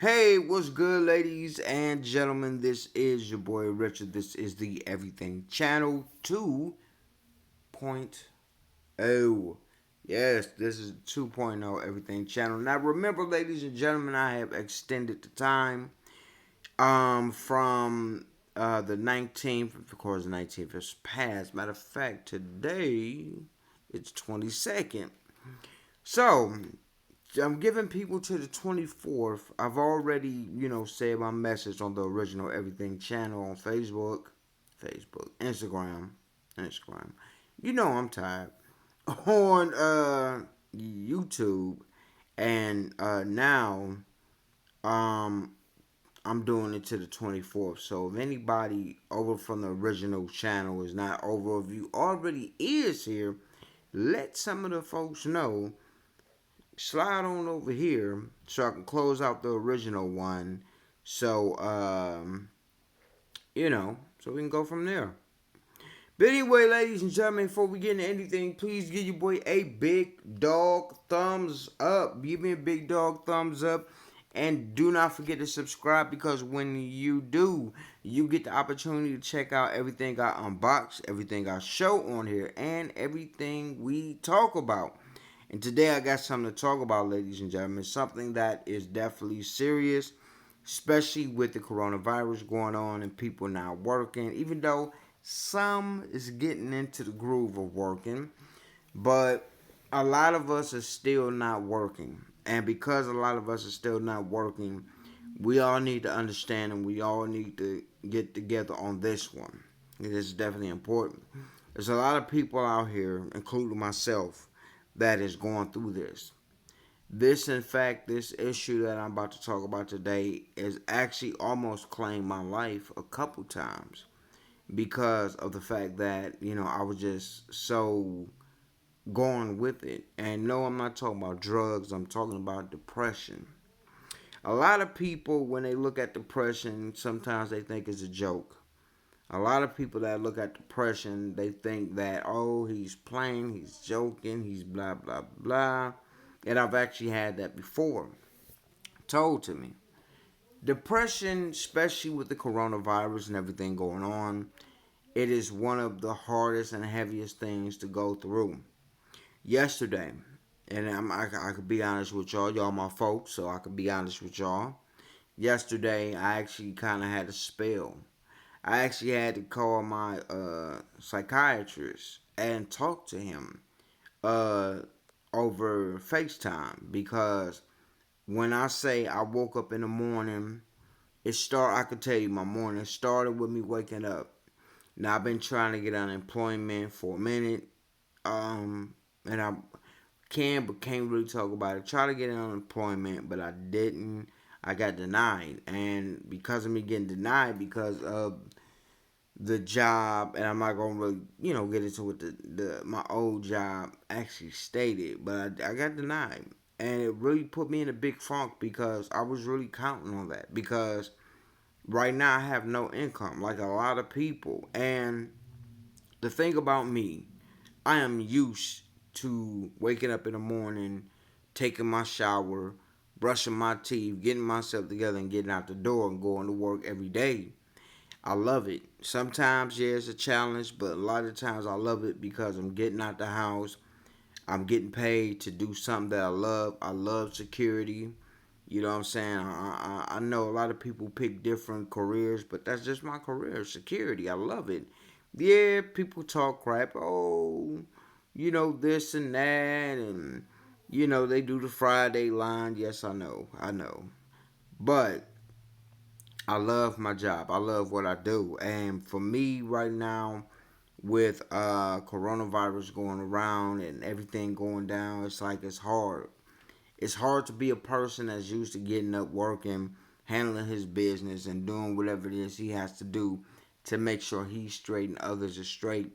Hey, what's good, ladies and gentlemen? This is your boy Richard. This is the Everything Channel 2.0. Yes, this is 2.0 Everything Channel. Now, remember, ladies and gentlemen, I have extended the time from the 19th. Of course, the 19th is past. Matter of fact, today it's 22nd. So, I'm giving people to the 24th. I've already, said my message on the original Everything channel on Instagram. You know I'm tired. On YouTube. And now um I'm doing it to the 24th. So if anybody over from the original channel is not over, if you already is here, let some of the folks know, slide on over here so I can close out the original one. So, so we can go from there. But anyway, ladies and gentlemen, before we get into anything, please give your boy a big dog thumbs up. Give me a big dog thumbs up. And do not forget to subscribe, because when you do, you get the opportunity to check out everything I unbox, everything I show on here, and everything we talk about. And today I got something to talk about, ladies and gentlemen. Something that is definitely serious, especially with the coronavirus going on and people not working. Even though some is getting into the groove of working, but a lot of us are still not working. And because a lot of us are still not working, we all need to understand and we all need to get together on this one. It is definitely important. There's a lot of people out here, including myself, that is going through this. In fact, this issue that I'm about to talk about today is actually almost claimed my life a couple times because of the fact that, I was just so going with it. And no, I'm not talking about drugs, I'm talking about depression. A lot of people, when they look at depression, sometimes they think it's a joke. A lot of people that look at depression, they think that, oh, he's playing, he's joking, he's blah, blah, blah. And I've actually had that before told to me. Depression, especially with the coronavirus and everything going on, it is one of the hardest and heaviest things to go through. Yesterday, and I could be honest with y'all, y'all my folks, so I could be honest with y'all. Yesterday, I actually kind of had a spell. I actually had to call my psychiatrist and talk to him uh, over FaceTime, because when I say I woke up in the morning, I could tell you my morning started with me waking up. Now I've been trying to get unemployment for a minute, and I can but can't really talk about it. Try to get unemployment, but I didn't. I got denied, and because of me getting denied, because of the job, and I'm not gonna really, get into what my old job actually stated, but I got denied, and it really put me in a big funk because I was really counting on that. Because right now I have no income, like a lot of people, and the thing about me, I am used to waking up in the morning, taking my shower, brushing my teeth, getting myself together, and getting out the door and going to work every day. I love it. Sometimes, yeah, it's a challenge, but a lot of times I love it because I'm getting out the house. I'm getting paid to do something that I love. I love security. You know what I'm saying? I know a lot of people pick different careers, but that's just my career, security. I love it. Yeah, people talk crap. Oh, this and that. And, they do the Friday line. Yes, I know. I know. But I love my job. I love what I do. And for me right now, with coronavirus going around and everything going down, it's like it's hard. It's hard to be a person that's used to getting up, working, handling his business, and doing whatever it is he has to do to make sure he's straight and others are straight.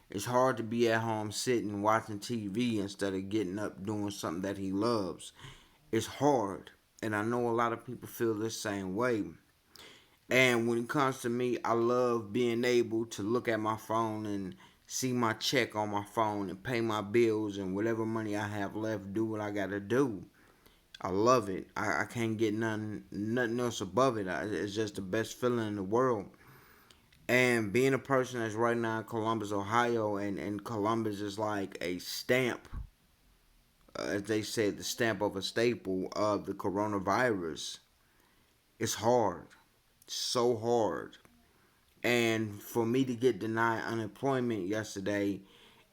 It's hard to be at home sitting watching TV instead of getting up doing something that he loves. It's hard. And I know a lot of people feel the same way. And when it comes to me, I love being able to look at my phone and see my check on my phone and pay my bills and whatever money I have left, do what I gotta do. I love it. I can't get nothing else above it. It's just the best feeling in the world. And being a person that's right now in Columbus, Ohio, and Columbus is like a stamp, as they said, the stamp of a staple of the coronavirus. It's hard, so hard. And for me to get denied unemployment yesterday,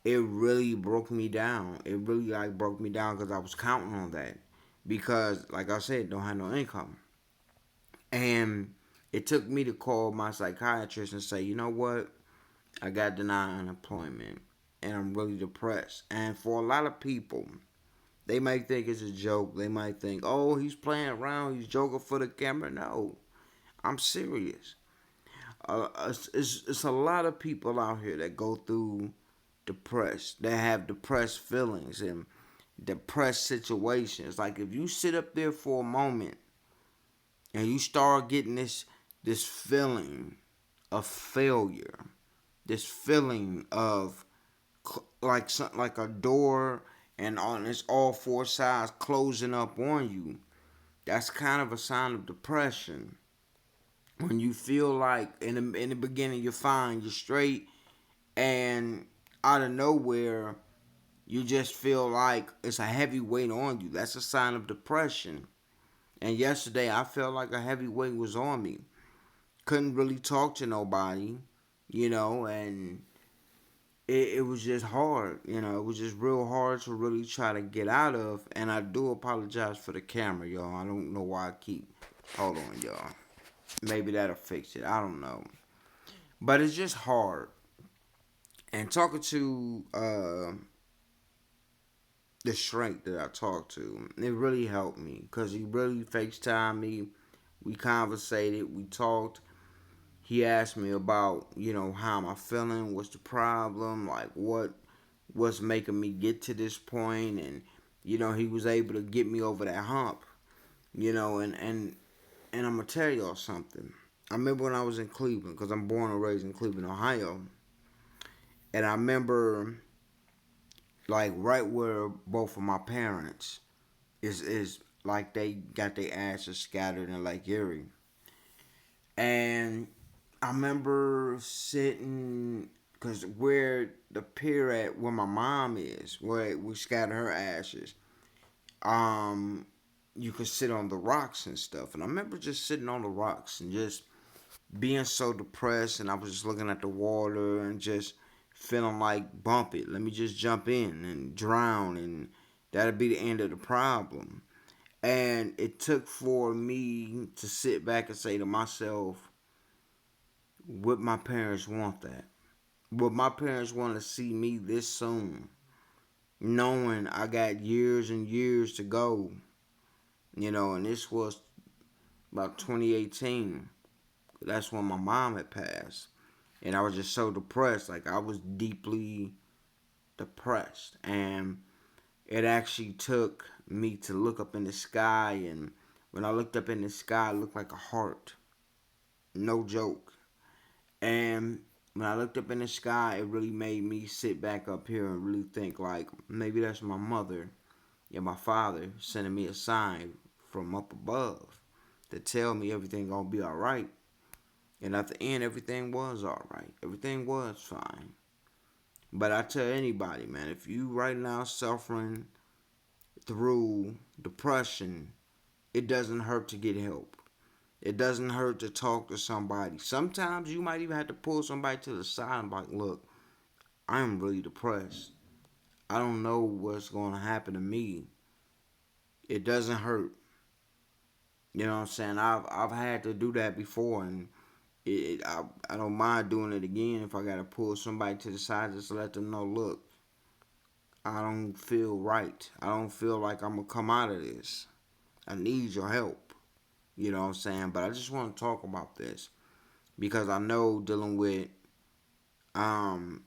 it really broke me down. It really like broke me down because I was counting on that. Because, like I said, don't have no income. And it took me to call my psychiatrist and say, you know what? I got denied unemployment and I'm really depressed. And for a lot of people, they might think it's a joke. They might think, oh, he's playing around, he's joking for the camera. No, I'm serious. It's a lot of people out here that go through depressed, that have depressed feelings and depressed situations. Like if you sit up there for a moment and you start getting this feeling of failure, this feeling of like something like a door and on its all four sides closing up on you, that's kind of a sign of depression. When you feel like in the beginning you're fine, you're straight, and out of nowhere you just feel like it's a heavy weight on you. That's a sign of depression. And yesterday I felt like a heavy weight was on me. Couldn't really talk to nobody, and it was just hard. It was just real hard to really try to get out of. And I do apologize for the camera, y'all. I don't know why I keep. Hold on, y'all. Maybe that'll fix it. I don't know. But it's just hard. And talking to the shrink that I talked to, it really helped me because he really FaceTimed me. We conversated, we talked. He asked me about, how am I feeling, what's the problem, like what's making me get to this point, and he was able to get me over that hump, and I'm gonna tell y'all something. I remember when I was in Cleveland, because I'm born and raised in Cleveland, Ohio, and I remember like right where both of my parents is like they got their ashes scattered in Lake Erie. And I remember sitting, because where the pier at where my mom is, where we scatter her ashes, um, you could sit on the rocks and stuff. And I remember just sitting on the rocks and just being so depressed, and I was just looking at the water and just feeling like bump it. Let me just jump in and drown, and that'll be the end of the problem. And it took for me to sit back and say to myself, would my parents want that? Would my parents want to see me this soon, knowing I got years and years to go? And this was about 2018. That's when my mom had passed. And I was just so depressed. Like, I was deeply depressed. And it actually took me to look up in the sky. And when I looked up in the sky, it looked like a heart. No joke. And when I looked up in the sky, it really made me sit back up here and really think like maybe that's my mother and my father sending me a sign from up above to tell me everything gonna be alright. And at the end, everything was alright. Everything was fine. But I tell anybody, man, if you right now suffering through depression, it doesn't hurt to get help. It doesn't hurt to talk to somebody. Sometimes you might even have to pull somebody to the side and be like, look, I'm really depressed. I don't know what's going to happen to me. It doesn't hurt. You know what I'm saying? I've had to do that before, and I don't mind doing it again if I got to pull somebody to the side just to let them know, look, I don't feel right. I don't feel like I'm going to come out of this. I need your help. You know what I'm saying? But I just want to talk about this because I know dealing with um,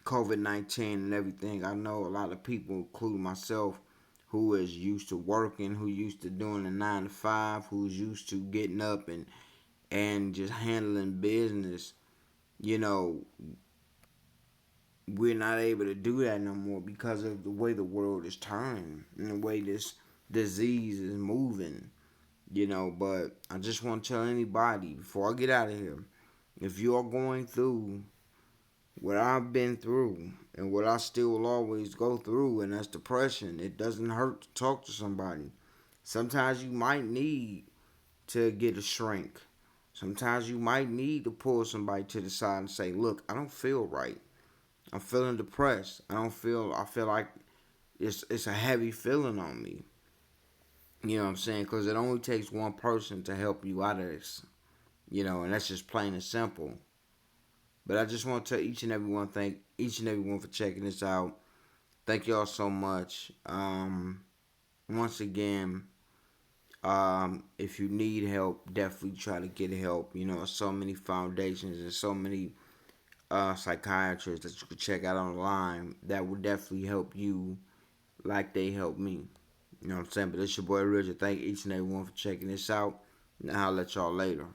COVID-19 and everything, I know a lot of people, including myself, who is used to working, who used to doing a 9 to 5, who's used to getting up and just handling business, you know, we're not able to do that no more because of the way the world is turning and the way this disease is moving, but I just want to tell anybody before I get out of here, if you are going through what I've been through and what I still will always go through, and that's depression, it doesn't hurt to talk to somebody. Sometimes you might need to get a shrink. Sometimes you might need to pull somebody to the side and say, "Look, I don't feel right. I'm feeling depressed. I feel like it's a heavy feeling on me." You know what I'm saying? Because it only takes one person to help you out of this. And that's just plain and simple. But I just want to tell thank each and everyone for checking this out. Thank y'all so much. Once again, if you need help, definitely try to get help. So many foundations and so many psychiatrists that you could check out online that will definitely help you like they helped me. You know what I'm saying? But it's your boy Richard. Thank each and everyone for checking this out. And I'll let y'all later.